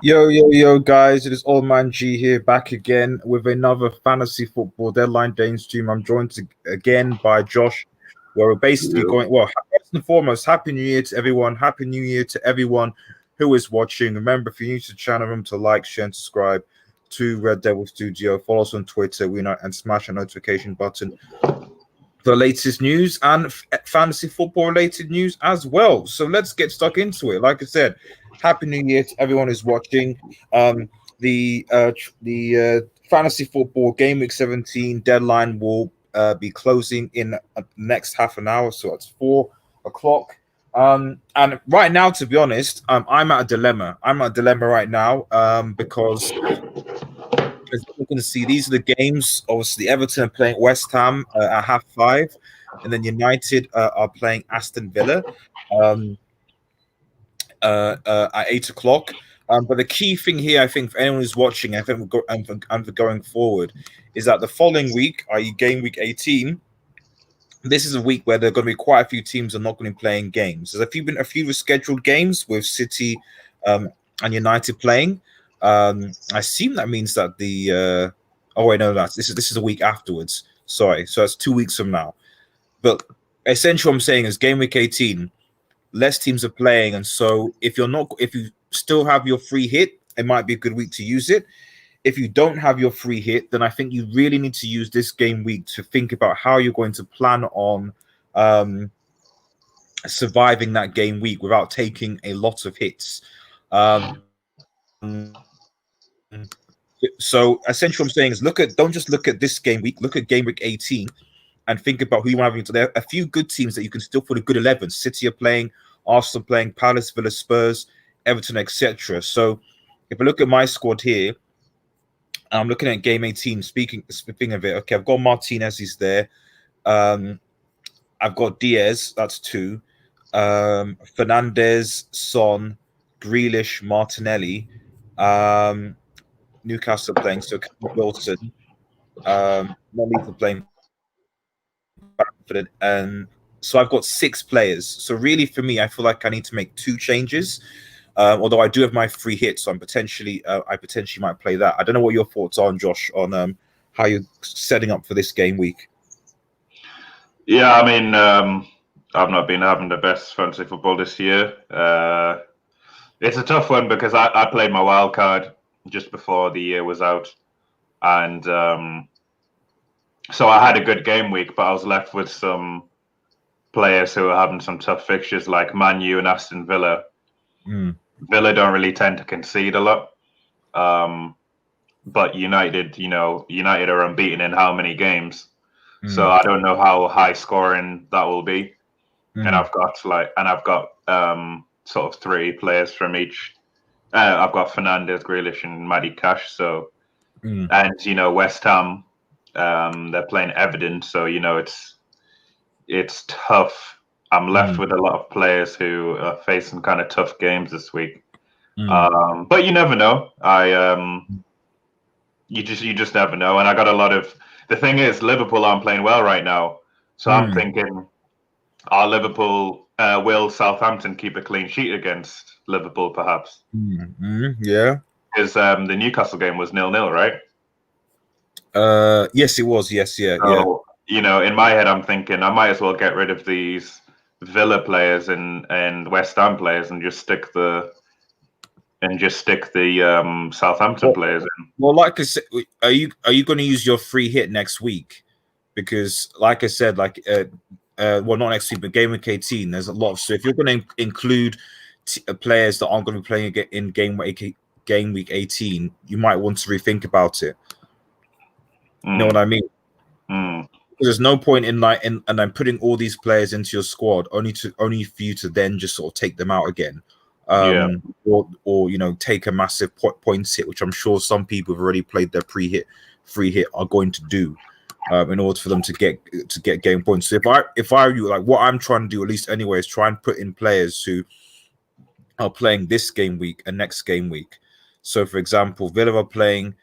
Yo, guys, it is Old Man G here, back again with another fantasy football deadline day stream. I'm joined again by Josh, where we're basically going, well, first and foremost, Happy New Year to everyone. Happy New Year to everyone who is watching. Remember, if you're new to the channel, remember to like, share, and subscribe to Red Devil Studio. Follow us on Twitter, and smash the notification button for the latest news and fantasy football related news as well. So let's get stuck into it. Like I said, Happy New Year to everyone who's watching. The fantasy football game week 17 deadline will be closing in the next half an hour, so it's 4 o'clock. And right now, to be honest, I'm at a dilemma. I'm at a dilemma right now because as you can see, these are the games. Obviously, Everton are playing West Ham at 5:30, and then United are playing Aston Villa at 8 o'clock. But the key thing here, I think, for anyone who's watching, I think, and for going forward, is that the following week, i.e., game week 18, this is a week where there are going to be quite a few teams that are not going to be playing games. There's a few rescheduled games with City and United playing. I assume that means that the this is a week afterwards. Sorry, so that's 2 weeks from now. But essentially, what I'm saying is game week 18, less teams are playing, and so if you still have your free hit, it might be a good week to use it. If you don't have your free hit, then I think you really need to use this game week to think about how you're going to plan on surviving that game week without taking a lot of hits. So essentially what I'm saying is don't just look at this game week, look at game week 18 and think about who you want to have. There are a few good teams that you can still put a good 11. City are playing, Arsenal playing, Palace, Villa, Spurs, Everton, etc. So if I look at my squad here, I'm looking at game 18. Speaking of it, okay, I've got Martinez, he's there. I've got Diaz, that's 2. Fernandez, Son, Grealish, Martinelli. Newcastle playing, so Wilson. Nolita playing. And so I've got 6 players. So really, for me, I feel like I need to make 2 changes. Although I do have my free hit, so I potentially might play that. I don't know what your thoughts are, Josh, on how you're setting up for this game week. Yeah, I mean, I've not been having the best fantasy football this year. It's a tough one because I played my wild card just before the year was out, and so I had a good game week, but I was left with some players who are having some tough fixtures, like Man U and Aston Villa. Villa don't really tend to concede a lot, but United are unbeaten in how many games? So I don't know how high scoring that will be. And I've got sort of 3 players from each. I've got Fernandez, Grealish, and Matty Cash. So and West Ham, they're playing Everton, so it's tough. I'm left with a lot of players who are facing kind of tough games this week. But you never know. You just never know. And I got a lot of. The thing is, Liverpool aren't playing well right now, so I'm thinking, will Southampton keep a clean sheet against Liverpool, perhaps? Yeah. Because the Newcastle game was 0-0, right? Yes, it was. Yes, yeah. In my head, I'm thinking I might as well get rid of these Villa players and West Ham players and just stick the Southampton players in. Well, like I said, are you going to use your free hit next week? Because, like I said, not next week, but game week 18, there's a lot of. So if you're going to include players that aren't going to be playing in game week 18, you might want to rethink about it. You know what I mean? There's no point in I'm putting all these players into your squad only for you to then just sort of take them out again. Or take a massive points hit, which I'm sure some people who've already played their free hit are going to do in order for them to get game points. So if I you, like, what I'm trying to do, at least anyway, is try and put in players who are playing this game week and next game week. So for example, Villa are playing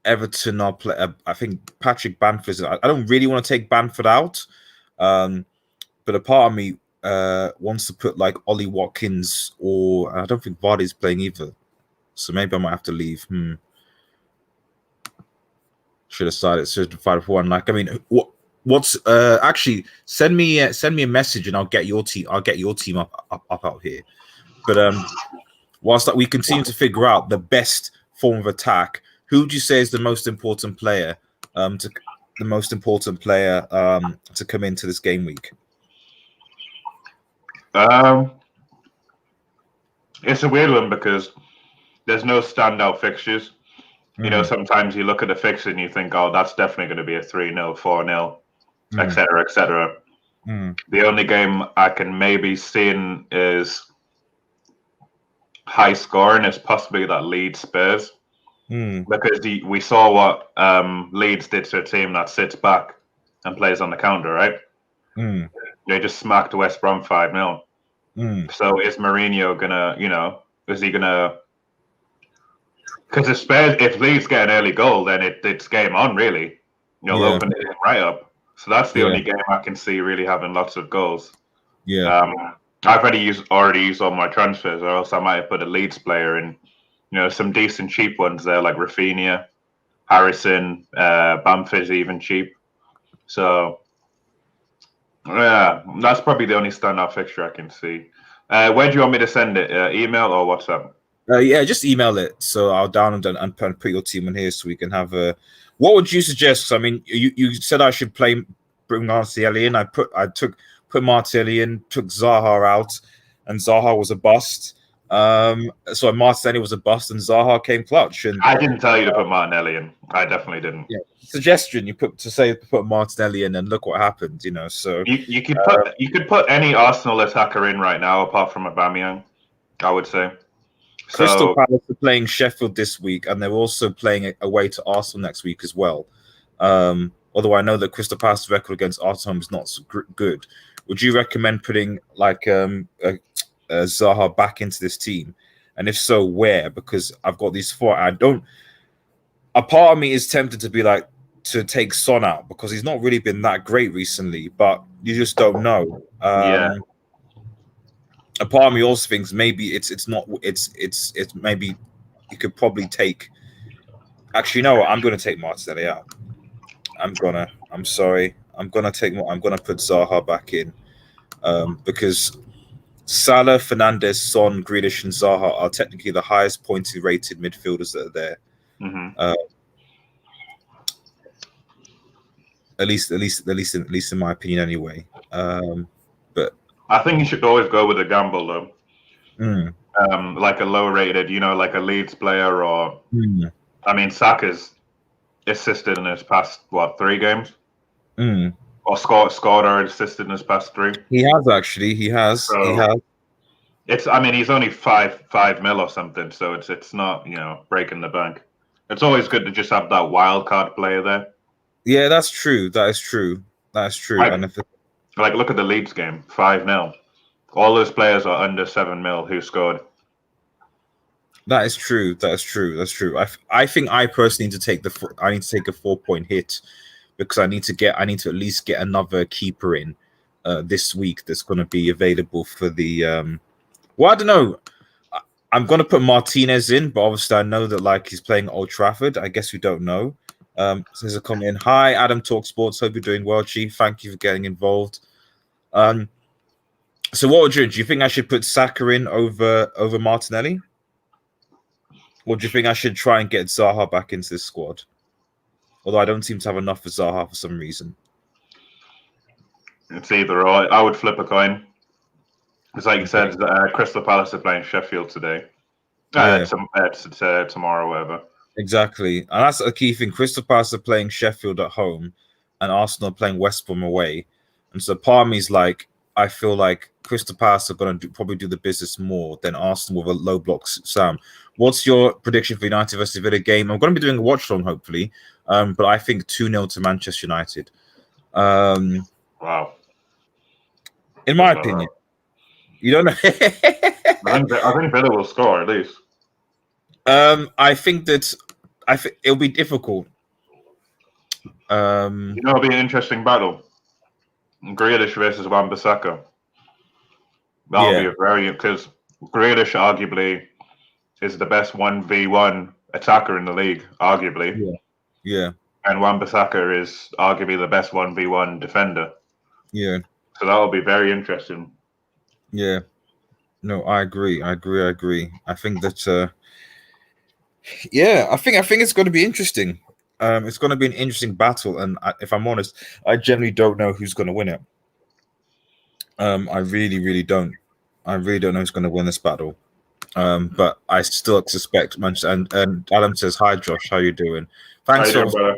Everton are I think Patrick Bamford. I don't really want to take Bamford out, but a part of me wants to put like Ollie Watkins, or I don't think Vardy's playing either. So maybe I might have to leave. Should have decided for one. Like, I mean, what's actually send me a message and I'll get your team. I'll get your team up out here. But whilst that we continue to figure out the best form of attack, who would you say is the most important player? To come into this game week. It's a weird one because there's no standout fixtures. You know, sometimes you look at the fixture and you think, oh, that's definitely going to be a 3-0, 4-0, etc., etc. The only game I can maybe see is high scoring is possibly that Leeds Spurs. Because we saw what Leeds did to a team that sits back and plays on the counter, right? They just smacked West Brom 5-0. So is Mourinho gonna, is he gonna? Because if Leeds get an early goal, then it's game on, really. They'll open it right up. So that's the only game I can see really having lots of goals. I've already used all my transfers, or else I might have put a Leeds player in. Some decent cheap ones there, like Rafinha, Harrison, Bamford's even cheap. So, yeah, that's probably the only standout fixture I can see. Where do you want me to send it? Email or WhatsApp? Yeah, just email it. So I'll download and put your team in here so we can have a. What would you suggest? I mean, you said I should bring Martinelli in. I put Martinelli in, took Zaha out, and Zaha was a bust. So Martinelli was a bust, and Zaha came clutch. And I didn't tell you to put Martinelli in. I definitely didn't. Yeah, suggestion you put Martinelli in, and look what happened. So you could put any Arsenal attacker in right now apart from Aubameyang, I would say. Crystal Palace are playing Sheffield this week, and they're also playing away to Arsenal next week as well. Although I know that Crystal Palace's record against Arsenal is not so good. Would you recommend putting like Zaha back into this team? And if so, where? Because I've got these four. A part of me is tempted to be like to take Son out because he's not really been that great recently, but you just don't know. A part of me also thinks maybe it's maybe you could probably take. Actually, you know what? I'm going to take Martinelli out. I'm gonna put Zaha back in because Salah, Fernandes, Son, Grealish, and Zaha are technically the highest pointed rated midfielders that are there. At least in my opinion, anyway. But I think you should always go with a gamble, though. Like a low-rated, like a Leeds player, or I mean, Saka's assisted in his past 3 games, or scored or assisted in his past 3. He has actually. He has. It's. I mean, he's only 5 mil or something, so it's not breaking the bank. It's always good to just have that wild card player there. Yeah, that's true. That is true. And look at the Leeds game, 5-0. All those players are under 7 mil who scored. That is true. That's true. I think I personally need to take a 4-point hit because I need to at least get another keeper in this week that's going to be available for the. Well, I don't know. I'm going to put Martinez in, but obviously I know that he's playing Old Trafford. I guess we don't know. So there's a comment in. Hi, Adam Talk Sports. Hope you're doing well, Chief. Thank you for getting involved. So what do you think I should put Saka in over Martinelli? Or do you think I should try and get Zaha back into this squad? Although I don't seem to have enough for Zaha for some reason. It's either or. I would flip a coin. It's like you said, Crystal Palace are playing Sheffield today. Tomorrow, whatever. Exactly. And that's a key thing. Crystal Palace are playing Sheffield at home and Arsenal are playing West Brom away. And so part of me is like, I feel like Crystal Palace are going to probably do the business more than Arsenal with a low block. Sam, what's your prediction for United versus Villa game? I'm going to be doing a watch long, hopefully, but I think 2-0 to Manchester United. Wow. In my opinion. You don't know. I think Villa will score at least. I think it'll be difficult. It'll be an interesting battle. Grealish versus Wan-Bissaka. That'll be a very, because Grealish arguably is the best 1v1 attacker in the league, arguably. Yeah. And Wan-Bissaka is arguably the best 1v1 defender. Yeah. So that'll be very interesting. Yeah. No, I agree. I think that I think it's going to be interesting. It's going to be an interesting battle, and if I'm honest, I generally don't know who's going to win it. I really don't. I really don't know who's going to win this battle. But I still suspect Manchester. And Adam says, "Hi, Josh. How you doing?" Thanks so much,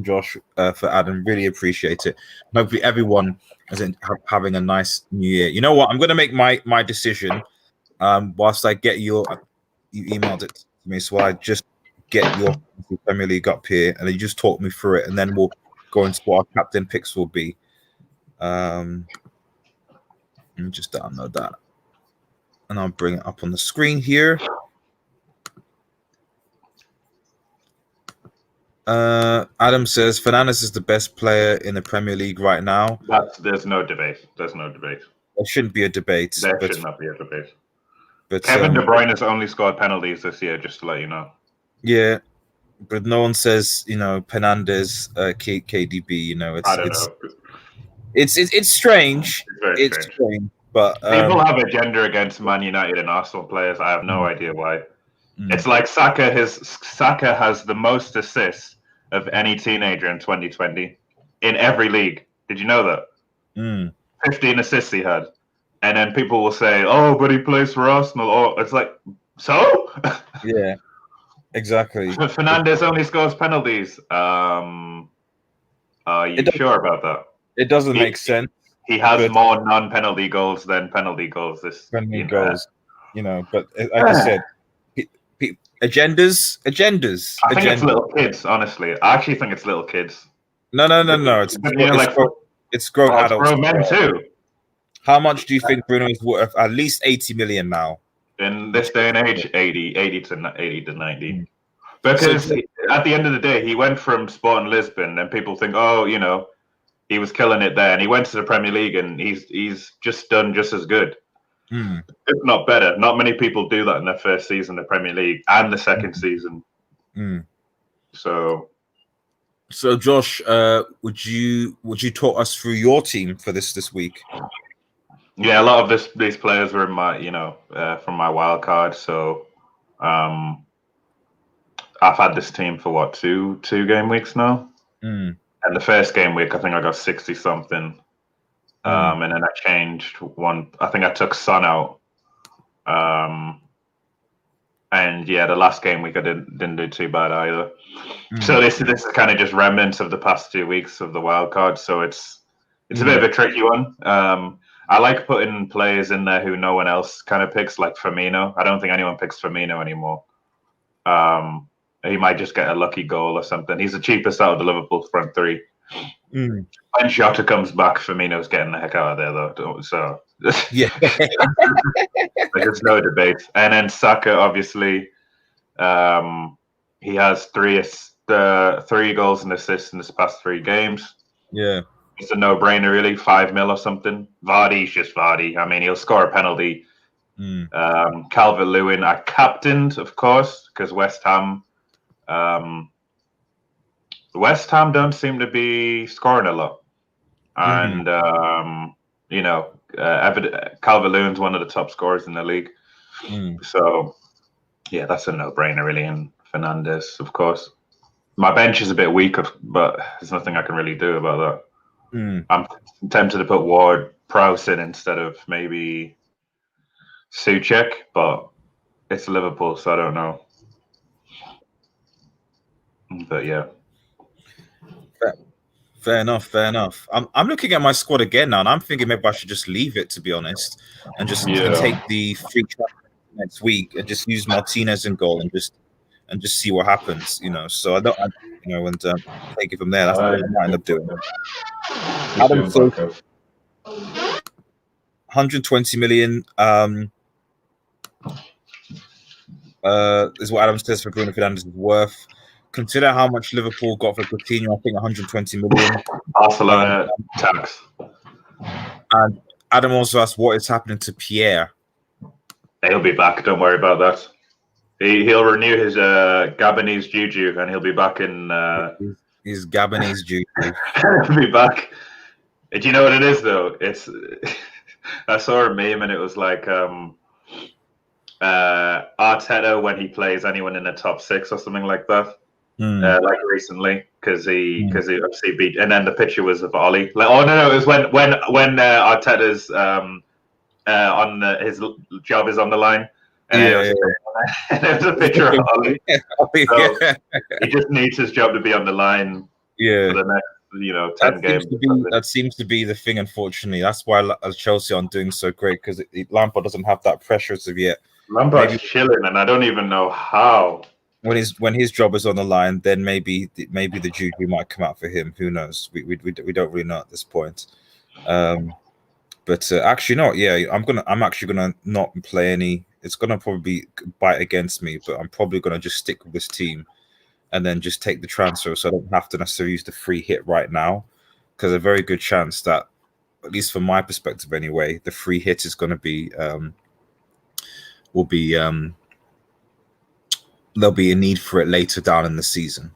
Josh, for Adam. Really appreciate it. Hopefully, everyone is having a nice New Year. You know what? I'm going to make my decision. Whilst I get you emailed it to me, so I just get your Premier League up here, and then you just talk me through it, and then we'll go into what our captain picks will be. Let me just download that, and I'll bring it up on the screen here. Adam says Fernandes is the best player in the Premier League right now. There's no debate. There shouldn't be a debate. There should not be a debate. But Kevin De Bruyne has only scored penalties this year, just to let you know. Yeah, but no one says, Fernandes, KDB. It's strange. It's strange. But people have a agenda against Man United and Arsenal players. I have no idea why. It's like Saka has the most assists of any teenager in 2020 in every league. Did you know that? 15 assists he had. And then people will say, "Oh, but he plays for Arsenal." Or it's like, so? Yeah, exactly. Fernandes only scores penalties. Are you sure about that? It doesn't make sense. He has more non-penalty goals than penalty goals. Goals, But like I said, agendas. I think it's little kids. Honestly, I actually think it's little kids. No. It's grown adults. Grown men too. How much do you think Bruno is worth? At least 80 million now. In this day and age, 80 to 90. Because at the end of the day, he went from Sporting Lisbon, and people think, oh, he was killing it there, and he went to the Premier League, and he's just done just as good, if not better. Not many people do that in their first season of the Premier League and the second season. So, Josh, would you talk us through your team for this week? Yeah, a lot of these players were in my, from my wild card. So, I've had this team for two game weeks now. And the first game week, I think I got 60 something. And then I changed one. I think I took Son out. And yeah, the last game week I didn't do too bad either. So this is kind of just remnants of the past 2 weeks of the wild card. So it's a bit of a tricky one. I like putting players in there who no one else kind of picks, like Firmino. I don't think anyone picks Firmino anymore. He might just get a lucky goal or something. He's the cheapest out of the Liverpool front three. When Jota comes back, Firmino's getting the heck out of there, though. So yeah, there's no debate. And then Saka, obviously, he has three goals and assists in his past 3 games. Yeah. It's a no-brainer, really. 5 mil or something. Vardy's just Vardy. I mean, he'll score a penalty. Calvert-Lewin, I captained, of course, because West Ham don't seem to be scoring a lot. And, Calvert-Lewin's one of the top scorers in the league. So, yeah, that's a no-brainer, really. And Fernandes, of course. My bench is a bit weak, but there's nothing I can really do about that. I'm tempted to put Ward-Prowse in instead of maybe Souček, but it's Liverpool, so I don't know. But yeah. Fair enough. I'm looking at my squad again now, and I'm thinking maybe I should just leave it, to be honest, and just take the free next week and just use Martinez in goal and just see what happens. So I don't, and take it from there. That's what I might end up doing. Adam says 120 million is what Adam says for Bruno Fernandes is worth. Consider how much Liverpool got for Coutinho. I think 120 million. Barcelona tax. And Adam also asked, what is happening to Pierre? He'll be back. Don't worry about that. He'll renew his Gabonese juju, and he'll be back in. His Gabonese juju. He'll be back. Do you know what it is though? It's I saw a meme and it was like Arteta when he plays anyone in the top 6 or something like that. Like recently, because he obviously beat, and then the picture was of Ollie. Like, oh no, it was when Arteta's his job is on the line, and it was a picture of Ollie. So he just needs his job to be on the line. For the next 10 games. That seems to be the thing. Unfortunately, that's why Chelsea aren't doing so great, because Lampard doesn't have that pressure as of yet. Lampard's chilling, and I don't even know how. When his job is on the line, then maybe the juju might come out for him. Who knows? We don't really know at this point. But actually not. Yeah, I'm actually gonna not play any. It's gonna probably bite against me, but I'm probably gonna just stick with this team, and then just take the transfer, so I don't have to necessarily use the free hit right now, because a very good chance that, at least from my perspective anyway, the free hit is going to be there'll be a need for it later down in the season.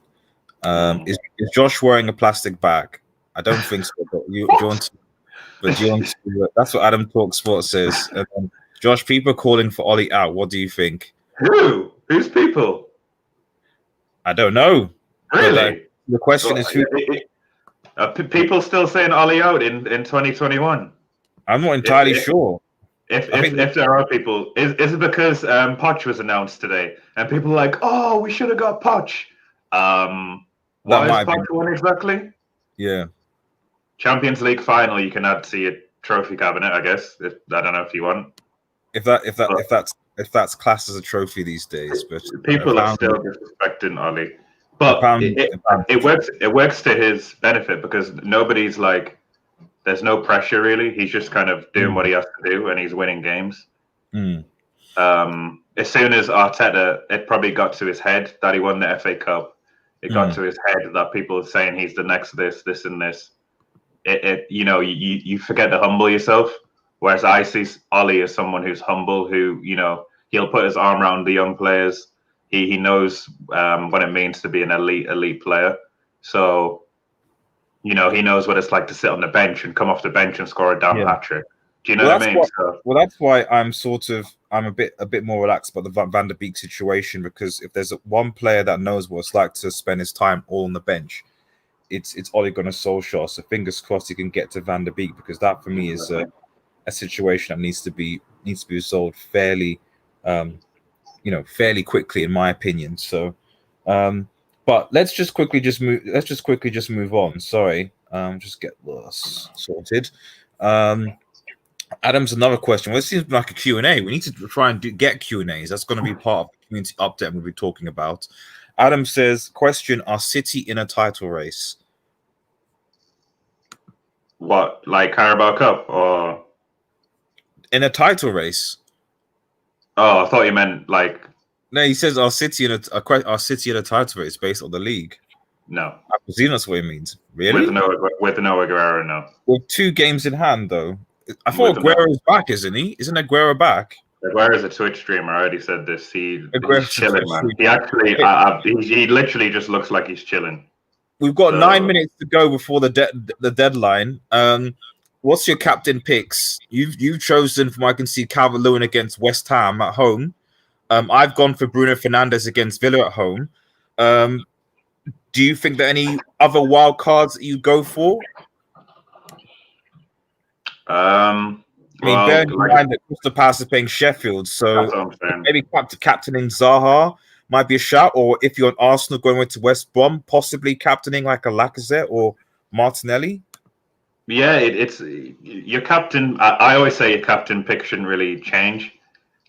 Is Josh wearing a plastic bag? I don't think so. But do you want to? That's what Adam Talk Sports says. Josh, people are calling for Ollie out. What do you think? Who's people? I don't know. Really? The question is who. People still saying Ollie out in 2021? I'm not entirely sure. If there are people, is it because Poch was announced today and people are like, oh, we should have got Poch? What is Poch one exactly? Yeah. Champions League final, you can add to your trophy cabinet, I guess. I don't know if you want. If that's classed as a trophy these days, but people are still disrespecting Ollie. But it works to his benefit, because nobody's like, there's no pressure really. He's just kind of doing what he has to do, and he's winning games. As soon as Arteta, it probably got to his head that he won the FA Cup. It got to his head that people are saying he's the next this, and this. You forget to humble yourself. Whereas I see Ollie as someone who's humble, who, he'll put his arm around the young players. He knows what it means to be an elite player. So, he knows what it's like to sit on the bench and come off the bench and score a damn hat trick. Do you know what I mean? That's why I'm a bit more relaxed about the Van der Beek situation, because if there's one player that knows what it's like to spend his time all on the bench, it's Ole Gunnar Solskjaer. So fingers crossed he can get to Van der Beek, because that for me is a situation that needs to be resolved fairly quickly, in my opinion. So but let's just quickly move on. Sorry, just get this sorted. Adam's another question. Well, it seems like a Q&A. We need to try and get Q&As. That's going to be part of the community update we'll be talking about. Adam says, question, are City in a title race? What, like Carabao Cup or? In a title race. Oh, I thought you meant like. No, he says, are City in a title race based on the league? No. I presume that's what it means. Really? With no Aguero, no. With 2 games in hand, though. I thought Aguero's back, isn't he? Isn't Aguero back? Aguero's a Twitch streamer. I already said this. He's chilling, man. He actually, he literally just looks like he's chilling. We've got 9 minutes to go before the deadline. What's your captain picks? You've chosen, from what I can see, Calvert-Lewin against West Ham at home. I've gone for Bruno Fernandes against Villa at home. Do you think that any other wild cards that you go for? Bear in mind that Crystal Palace is playing Sheffield, so maybe captaining Zaha might be a shout. Or if you're an Arsenal going to West Brom, possibly captaining like a Lacazette or Martinelli. Yeah, it's your captain. I always say your captain pick shouldn't really change.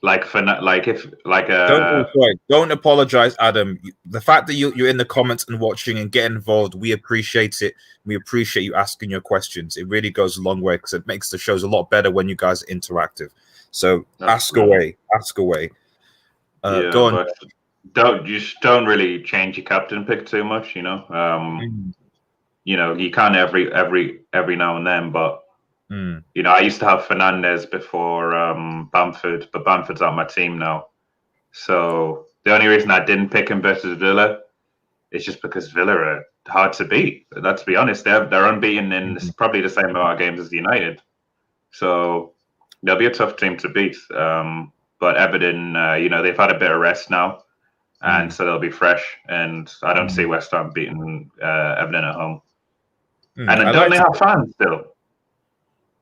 Don't apologize, Adam. The fact that you're in the comments and watching and get involved, we appreciate it. We appreciate you asking your questions. It really goes a long way, because it makes the shows a lot better when you guys are interactive. So ask away. Go on. Don't really change your captain pick too much. You can every now and then, but You know, I used to have Fernandez before Bamford, but Bamford's on my team now. So the only reason I didn't pick him versus Villa is just because Villa are hard to beat. Let's be honest, they're unbeaten in probably the same amount of games as United. So they'll be a tough team to beat. But Everton, you know, they've had a bit of rest now, and so they'll be fresh. And I don't see West Ham beating Everton at home. And then don't they have fans still?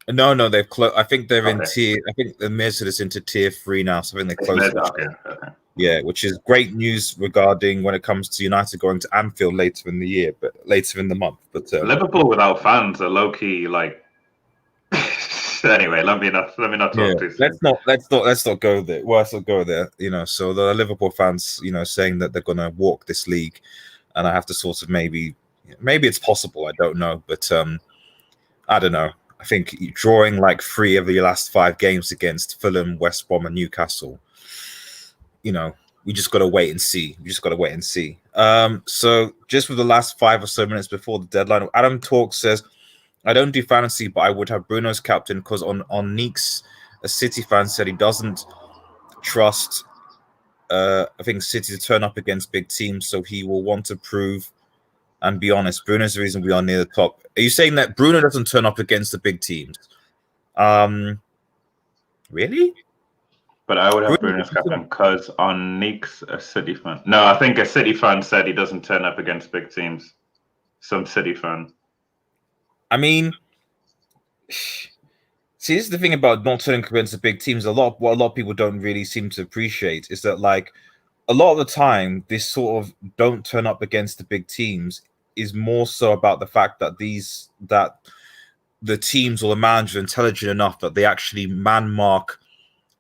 No, they've closed. I think they're in tier. I think the Mesut is into tier 3 now, so I think they're close. Okay. Yeah, which is great news regarding when it comes to United going to Anfield later in the year, but later in the month. But Liverpool without fans are low key like. Anyway, let me not talk too soon. Let's not go there. Well, let's not go there. You know, so the Liverpool fans, you know, saying that they're going to walk this league, and I have to sort of maybe it's possible. I don't know, but I don't know. I think drawing like 3 of the last 5 games against Fulham, West Brom, and Newcastle, you know, we just got to wait and see. So just with the last 5 or so minutes before the deadline, Adam Talk says, I don't do fantasy, but I would have Bruno as captain because on Neeks, a City fan said he doesn't trust, I think, City to turn up against big teams, so he will want to prove and be honest. Bruno's the reason we are near the top. Are you saying that Bruno doesn't turn up against the big teams? Really? But I would have Bruno as captain because on Neeks, a City fan. No, I think a City fan said he doesn't turn up against big teams. Some City fan. I mean, see, this is the thing about not turning up against the big teams. What a lot of people don't really seem to appreciate is that, like, a lot of the time, this sort of don't turn up against the big teams is more so about the fact that the teams or the manager are intelligent enough that they actually man mark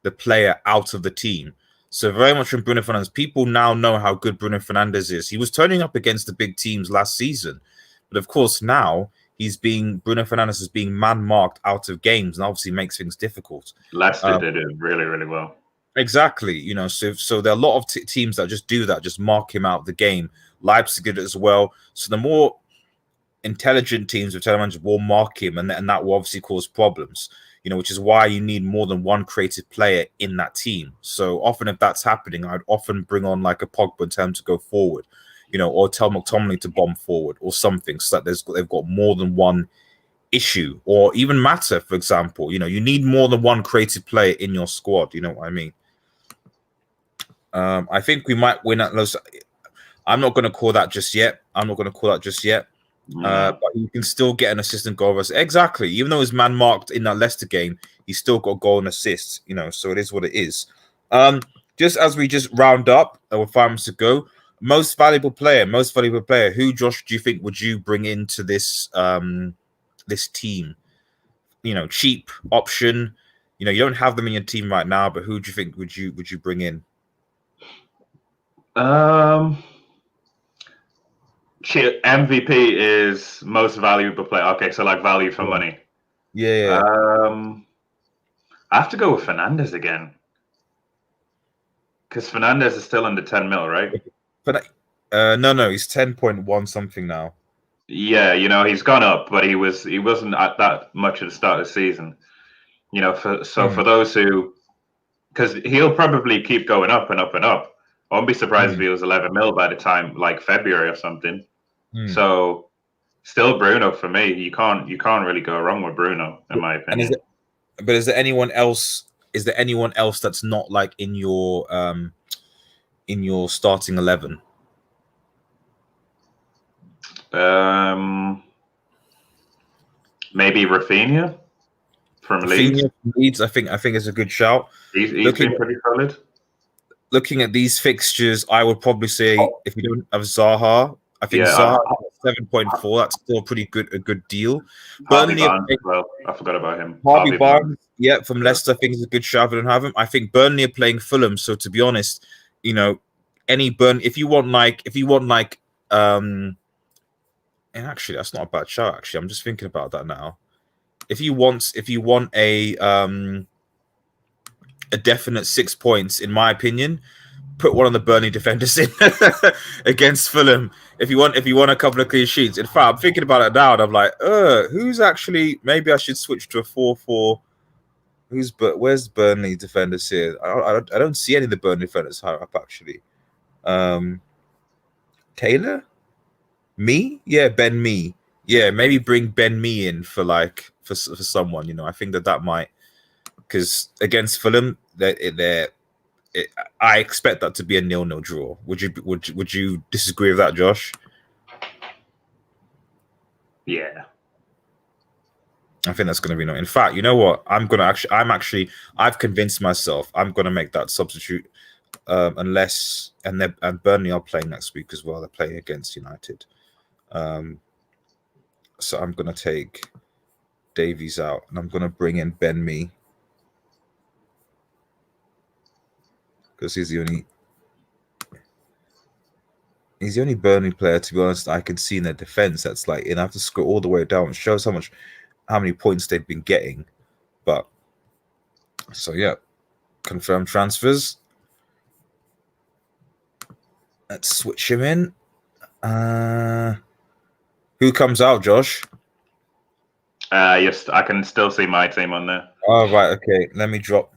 the player out of the team. So very much from Bruno Fernandes, people now know how good Bruno Fernandes is. He was turning up against the big teams last season, but of course now Bruno Fernandes is being man marked out of games, and obviously makes things difficult. Leicester did it really, really well. Exactly, you know, so there are a lot of teams that just do that, just mark him out of the game. Leipzig did it as well. So the more intelligent teams with managers will mark him, and that will obviously cause problems. You know, which is why you need more than one creative player in that team. So often, if that's happening, I'd often bring on like a Pogba and tell him to go forward, you know, or tell McTominay to bomb forward or something, so that they've got more than one issue. Or even Mata, for example. You know, you need more than one creative player in your squad. You know what I mean? I think we might win at Los. I'm not going to call that just yet. But you can still get an assistant goal. Exactly. Even though he's man marked in that Leicester game, he's still got goal and assist. You know, so it is what it is. Just as we just round up with 5 minutes to go, most valuable player. Who, Josh, do you think would you bring into this this team? You know, cheap option. You know, you don't have them in your team right now, but who do you think would you bring in? MVP is most valuable player. Okay, so like value for money. Yeah. I have to go with Fernandes again. Because Fernandes is still under 10 mil, right? But no, he's 10.1 something now. Yeah, you know, he's gone up, but he wasn't at that much at the start of the season. You know, for those who, because he'll probably keep going up and up and up. I won't be surprised if he was 11 mil by the time like February or something. So still Bruno for me. You can't really go wrong with Bruno, in my opinion. Is there anyone else? Is there anyone else that's not like in your starting 11? Maybe Rafinha from Leeds. I think is a good shout. He's been pretty solid. Looking at these fixtures, I would probably say if you don't have Zaha, I think Zaha 7.4. That's still a good deal. Harvey Barnes as well. I forgot about him. Harvey Barnes, yeah, from Leicester, I think is a good shout. I don't have him. I think Burnley are playing Fulham, so to be honest, you know, if you want and actually that's not a bad shout. Actually, I'm just thinking about that now. If you want a definite 6 points, in my opinion, put one of the Burnley defenders in against Fulham if you want a couple of clean sheets. In fact, I'm thinking about it now, and I'm like, who's actually? Maybe I should switch to a 4-4. Where's Burnley defenders here? I don't see any of the Burnley defenders higher up actually. Taylor, me, yeah, Ben Me, yeah, maybe bring Ben Me in for someone. You know, I think that might, because against Fulham, I expect that to be a 0-0 draw. Would you disagree with that, Josh? Yeah, I think that's going to be no. In fact, you know what? I've convinced myself I'm going to make that substitute. Unless and Burnley are playing next week as well. They're playing against United. So I'm going to take Davies out, and I'm going to bring in Ben Mee, because he's the only Burnley player, to be honest, I can see in their defense that's like, and I have to scroll all the way down. It shows how many points they've been getting. But so yeah, confirmed transfers. Let's switch him in. Who comes out, Josh? Yes, I can still see my team on there. Oh, right. Okay. Let me drop.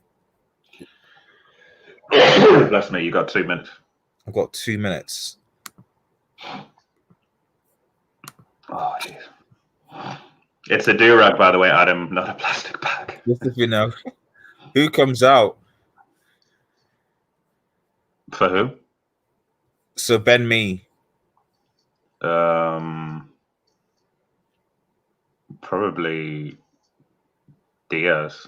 Bless me. You got 2 minutes. I've got 2 minutes. Oh, jeez. It's a do-rag, by the way, Adam, not a plastic bag. Just if you know. Who comes out? For who? So Ben Mee. Probably Diaz.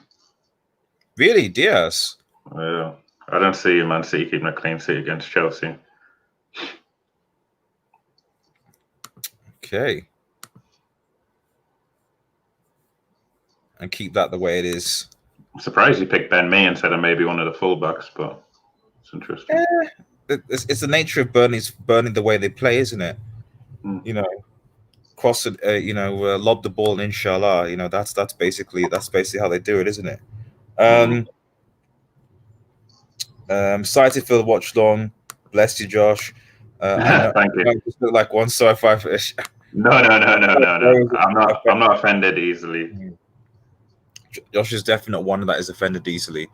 Really, Diaz? Yeah, I don't see Man City keeping a clean sheet against Chelsea. Okay. And keep that the way it is. I'm surprised you picked Ben Mee instead of maybe one of the fullbacks, but it's interesting. It's the nature of Burnley the way they play, isn't it? Mm. You know, cross it, lob the ball, and inshallah, that's basically how they do it, isn't it? Excited for the watch long. Bless you, Josh. Thank you. I just look like one side five. No. I'm not offended easily. Josh is definitely one that is offended easily.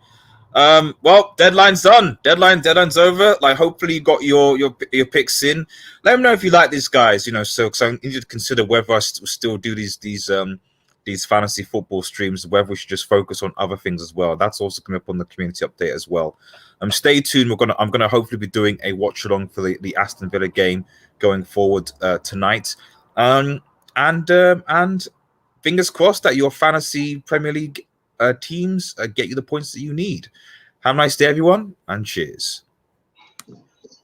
Well, deadline's done. Deadline's over. Like, hopefully you got your picks in. Let me know if you like these guys. So I need to consider whether I still do these fantasy football streams, whether we should just focus on other things as well. That's also coming up on the community update as well. Stay tuned. I'm gonna hopefully be doing a watch along for the Aston Villa game going forward tonight. And fingers crossed that your fantasy Premier League teams get you the points that you need. Have a nice day, everyone, and cheers.